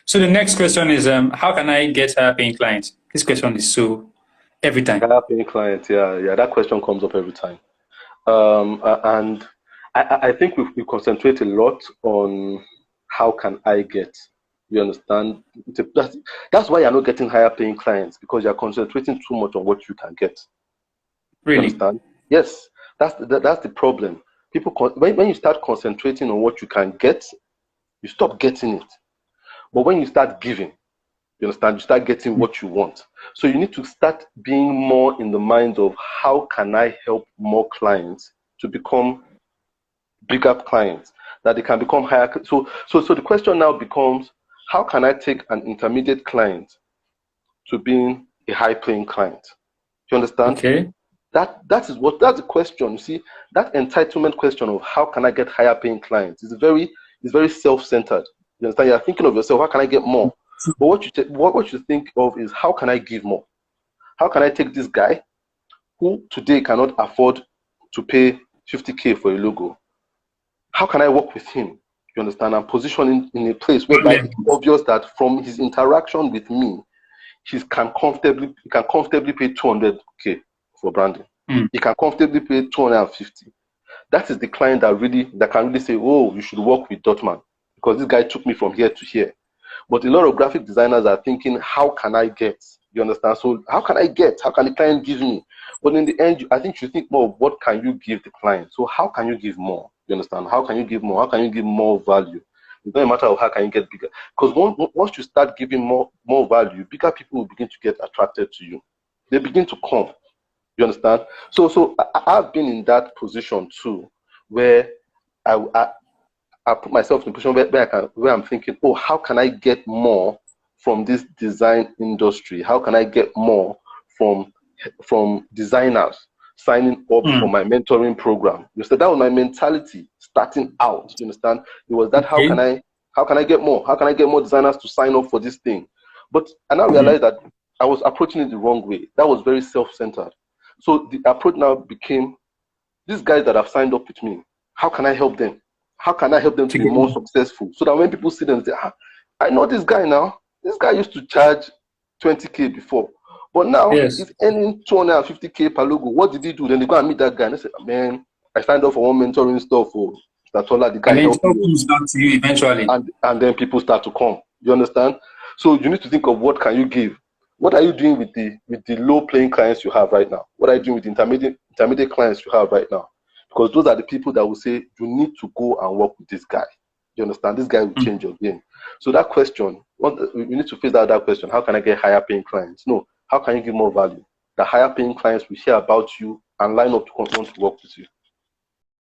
So the next question is, how can I get higher paying clients? This question is so every time. Higher paying clients, yeah, that question comes up every time. And I think we concentrate a lot on how can I get. You understand? That's why you're not getting higher paying clients, because you're concentrating too much on what you can get. You Really? understand? Yes, that's the problem. People, when you start concentrating on what you can get, you stop getting it. But when you start giving, you understand, you start getting what you want. So you need to start being more in the mind of how can I help more clients to become bigger clients, that they can become higher. So the question now becomes, how can I take an intermediate client to being a high paying client? Do you understand? Okay. That's the question. You see, that entitlement question of how can I get higher paying clients is very self-centered. You understand? You're thinking of yourself, how can I get more? But what you think of is, how can I give more? How can I take this guy who today cannot afford to pay 50K for a logo? How can I work with him? You understand? I'm positioned in a place whereby it's obvious that from his interaction with me, he can comfortably pay 200K for branding. He can comfortably pay 250. That is the client that can really say, oh, you should work with Dotman, because this guy took me from here to here. But a lot of graphic designers are thinking, how can I get? You understand? So how can I get? How can the client give me? But in the end, I think you think more of what can you give the client. So how can you give more? You understand? How can you give more? How can you give more value? It's not a matter of how can you get bigger. Because once you start giving more value, bigger people will begin to get attracted to you. They begin to come. You understand? So I've been in that position too, where I put myself in a position where I'm thinking, oh, how can I get more from this design industry? How can I get more from designers signing up for my mentoring program? You understand? That was my mentality starting out. You understand? It was that, how can I get more? How can I get more designers to sign up for this thing? But I now realized that I was approaching it the wrong way. That was very self-centered. So the approach now became, these guys that have signed up with me, how can I help them? How can I help them to be more successful? So that when people see them, they say, I know this guy now. This guy used to charge 20K before, but now he's earning 250K per logo. What did he do? Then they go and meet that guy and they say, man, I signed up for one mentoring stuff for Tola. The guy helped me. Comes back to you eventually. And then people start to come. You understand? So you need to think of, what can you give? What are you doing with the low paying clients you have right now? What are you doing with the intermediate clients you have right now? Because those are the people that will say, you need to go and work with this guy. You understand? This guy will change your game. So that question, you need to face out that question. How can I get higher paying clients? No. How can you give more value? The higher paying clients will hear about you and line up to want to work with you.